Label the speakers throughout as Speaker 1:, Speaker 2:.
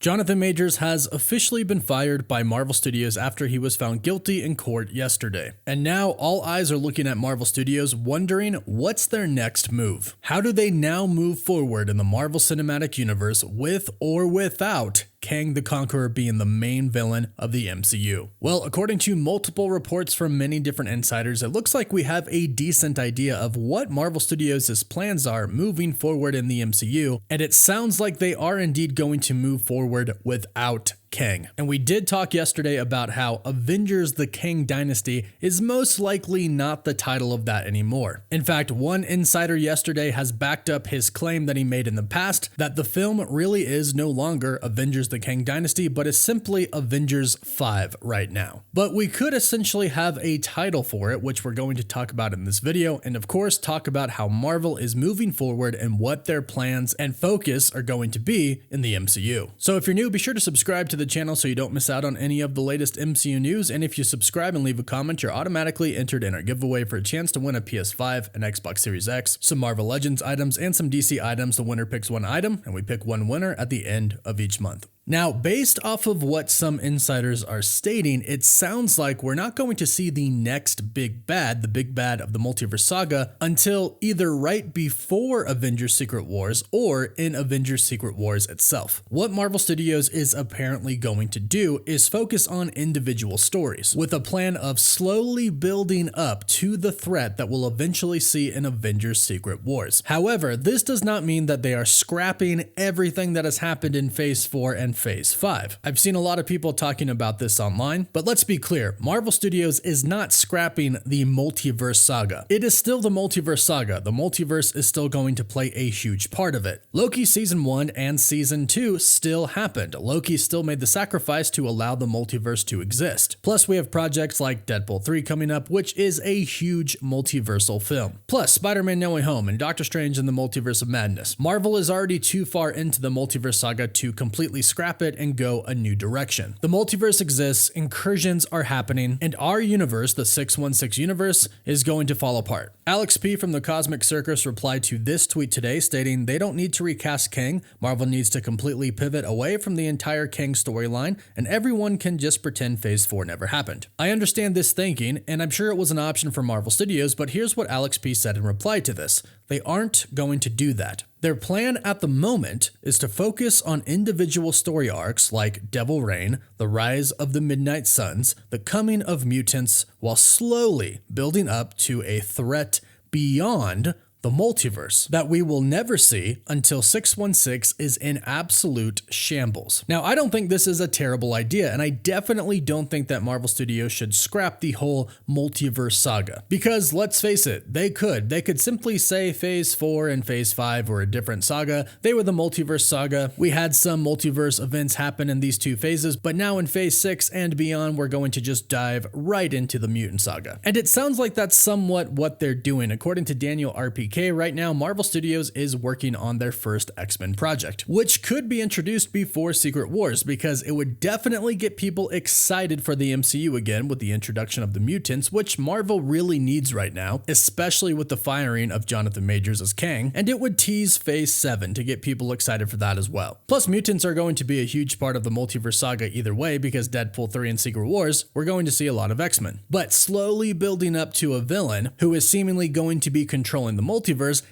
Speaker 1: Jonathan Majors has officially been fired by Marvel Studios after he was found guilty in court yesterday. And now all eyes are looking at Marvel Studios wondering what's their next move. How do they now move forward in the Marvel Cinematic Universe with or without Kang the Conqueror being the main villain of the MCU? Well, according to multiple reports from many different insiders, it looks like we have a decent idea of what Marvel Studios' plans are moving forward in the MCU, and it sounds like they are indeed going to move forward without Kang. And we did talk yesterday about how Avengers the Kang Dynasty is most likely not the title of that anymore. In fact, one insider yesterday has backed up his claim that he made in the past that the film really is no longer Avengers the Kang Dynasty, but is simply Avengers 5 right now. But we could essentially have a title for it, which we're going to talk about in this video, and of course talk about how Marvel is moving forward and what their plans and focus are going to be in the MCU. So if you're new, be sure to subscribe to the channel so you don't miss out on any of the latest MCU news, and if you subscribe and leave a comment, you're automatically entered in our giveaway for a chance to win a PS5, an Xbox Series X, some Marvel Legends items, and some DC items. The winner picks one item, and we pick one winner at the end of each month. Now, based off of what some insiders are stating, it sounds like we're not going to see the next big bad, the big bad of the multiverse saga, until either right before Avengers Secret Wars or in Avengers Secret Wars itself. What Marvel Studios is apparently going to do is focus on individual stories, with a plan of slowly building up to the threat that we'll eventually see in Avengers Secret Wars. However, this does not mean that they are scrapping everything that has happened in Phase 4 and Phase 5. I've seen a lot of people talking about this online, but let's be clear, Marvel Studios is not scrapping the multiverse saga. It is still the multiverse saga. The multiverse is still going to play a huge part of it. Loki Season 1 and Season 2 still happened. Loki still made the sacrifice to allow the multiverse to exist. Plus, we have projects like Deadpool 3 coming up, which is a huge multiversal film. Plus, Spider-Man No Way Home and Doctor Strange in the Multiverse of Madness. Marvel is already too far into the multiverse saga to completely scrap it and go a new direction. The multiverse exists, incursions are happening, and our universe, the 616 universe, is going to fall apart. Alex P. from the Cosmic Circus replied to this tweet today stating they don't need to recast Kang, Marvel needs to completely pivot away from the entire Kang storyline, and everyone can just pretend Phase 4 never happened. I understand this thinking, and I'm sure it was an option for Marvel Studios, but here's what Alex P. said in reply to this. They aren't going to do that. Their plan at the moment is to focus on individual story arcs like Devil Reign, the rise of the Midnight Suns, the coming of mutants, while slowly building up to a threat beyond the multiverse that we will never see until 616 is in absolute shambles. Now, I don't think this is a terrible idea, and I definitely don't think that Marvel Studios should scrap the whole multiverse saga. Because let's face it, they could simply say Phase 4 and Phase 5 were a different saga. They were the multiverse saga. We had some multiverse events happen in these two phases, but now in Phase 6 and beyond, we're going to just dive right into the mutant saga. And it sounds like that's somewhat what they're doing. According to Daniel RPK, right now, Marvel Studios is working on their first X-Men project, which could be introduced before Secret Wars because it would definitely get people excited for the MCU again with the introduction of the mutants, which Marvel really needs right now, especially with the firing of Jonathan Majors as Kang, and it would tease Phase 7 to get people excited for that as well. Plus, mutants are going to be a huge part of the multiverse saga either way because Deadpool 3 and Secret Wars, we're going to see a lot of X-Men. But slowly building up to a villain who is seemingly going to be controlling the multiverse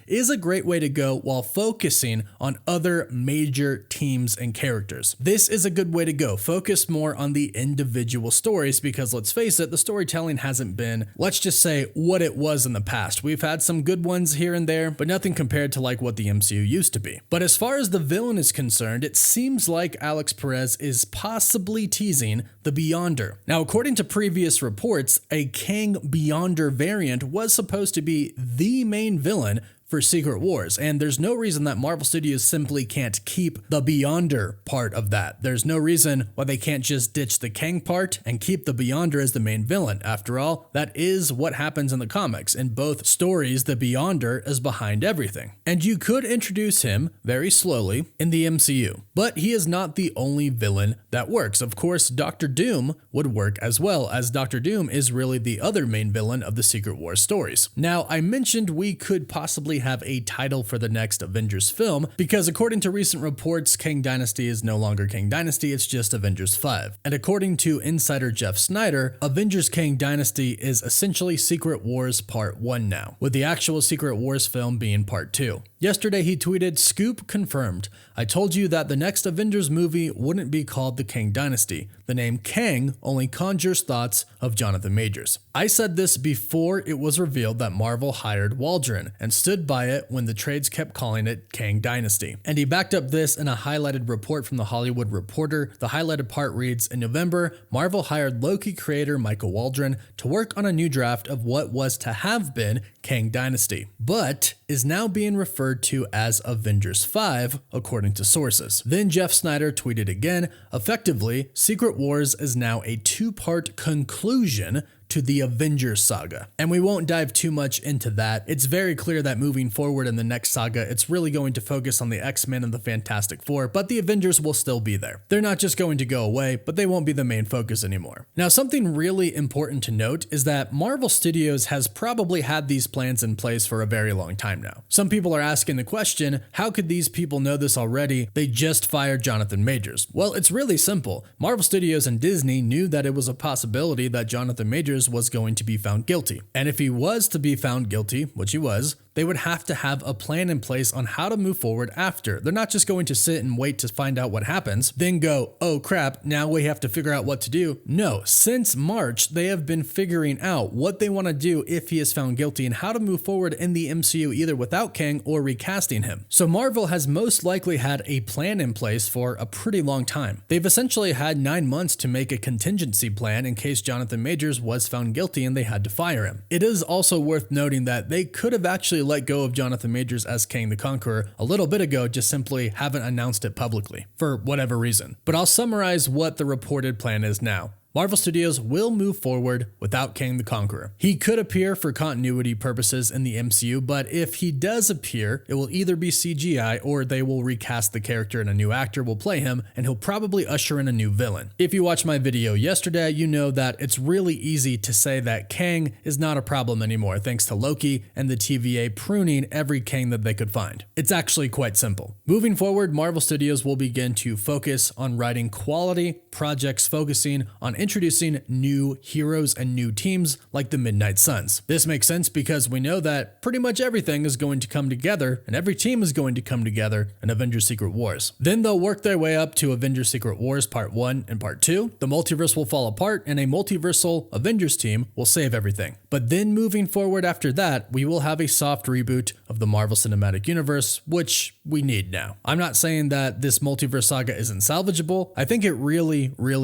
Speaker 1: is a great way to go while focusing on other major teams and characters. This is a good way to go. Focus more on the individual stories because let's face it, the storytelling hasn't been, let's just say, what it was in the past. We've had some good ones here and there, but nothing compared to like what the MCU used to be. But as far as the villain is concerned, it seems like Alex Perez is possibly teasing the Beyonder. Now, according to previous reports, a Kang Beyonder variant was supposed to be the main villain for Secret Wars, and there's no reason that Marvel Studios simply can't keep the Beyonder part of that. There's no reason why they can't just ditch the Kang part and keep the Beyonder as the main villain. After all, that is what happens in the comics. In both stories, the Beyonder is behind everything. And you could introduce him very slowly in the MCU, but he is not the only villain that works. Of course, Doctor Doom would work as well, as Doctor Doom is really the other main villain of the Secret Wars stories. Now, I mentioned we could possibly have a title for the next Avengers film, because according to recent reports, Kang Dynasty is no longer Kang Dynasty, it's just Avengers 5. And according to insider Jeff Snyder, Avengers Kang Dynasty is essentially Secret Wars Part 1 now, with the actual Secret Wars film being Part 2. Yesterday he tweeted, "Scoop confirmed. I told you that the next Avengers movie wouldn't be called the Kang Dynasty. The name Kang only conjures thoughts of Jonathan Majors. I said this before it was revealed that Marvel hired Waldron and stood by it when the trades kept calling it Kang Dynasty." And he backed up this in a highlighted report from The Hollywood Reporter. The highlighted part reads, "In November, Marvel hired Loki creator Michael Waldron to work on a new draft of what was to have been Kang Dynasty, but is now being referred to as Avengers 5, according to sources." Then Jeff Snyder tweeted again, "Effectively, Secret Wars is now a two-part conclusion to the Avengers saga." And we won't dive too much into that. It's very clear that moving forward in the next saga, it's really going to focus on the X-Men and the Fantastic Four, but the Avengers will still be there. They're not just going to go away, but they won't be the main focus anymore. Now, something really important to note is that Marvel Studios has probably had these plans in place for a very long time now. Some people are asking the question, how could these people know this already? They just fired Jonathan Majors. Well, it's really simple. Marvel Studios and Disney knew that it was a possibility that Jonathan Majors was going to be found guilty. And if he was to be found guilty, which he was, they would have to have a plan in place on how to move forward after. They're not just going to sit and wait to find out what happens, then go, oh crap, now we have to figure out what to do. No, since March, they have been figuring out what they want to do if he is found guilty and how to move forward in the MCU either without Kang or recasting him. So Marvel has most likely had a plan in place for a pretty long time. They've essentially had 9 months to make a contingency plan in case Jonathan Majors was found guilty and they had to fire him. It is also worth noting that they could have actually let go of Jonathan Majors as Kang the Conqueror a little bit ago, just simply haven't announced it publicly for whatever reason. But I'll summarize what the reported plan is now. Marvel Studios will move forward without Kang the Conqueror. He could appear for continuity purposes in the MCU, but if he does appear, it will either be CGI or they will recast the character and a new actor will play him, and he'll probably usher in a new villain. If you watched my video yesterday, you know that it's really easy to say that Kang is not a problem anymore thanks to Loki and the TVA pruning every Kang that they could find. It's actually quite simple. Moving forward, Marvel Studios will begin to focus on writing quality projects focusing on introducing new heroes and new teams like the Midnight Suns. This makes sense because we know that pretty much everything is going to come together and every team is going to come together in Avengers Secret Wars. Then they'll work their way up to Avengers Secret Wars Part 1 and Part 2. The multiverse will fall apart and a multiversal Avengers team will save everything. But then moving forward after that, we will have a soft reboot of the Marvel Cinematic Universe, which we need now. I'm not saying that this multiverse saga isn't salvageable. I think it really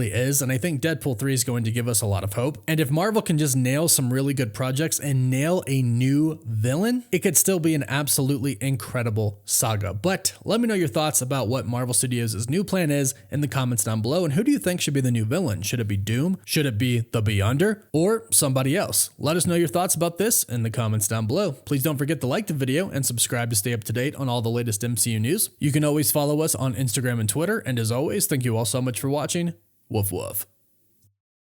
Speaker 1: is, and I think Deadpool 3 is going to give us a lot of hope. And if Marvel can just nail some really good projects and nail a new villain, it could still be an absolutely incredible saga. But let me know your thoughts about what Marvel Studios' new plan is in the comments down below, and who do you think should be the new villain? Should it be Doom? Should it be the Beyonder? Or somebody else? Let us know your thoughts about this in the comments down below. Please don't forget to like the video and subscribe to stay up to date on all the latest MCU news. You can always follow us on Instagram and Twitter, and as always, thank you all so much for watching. Woof woof.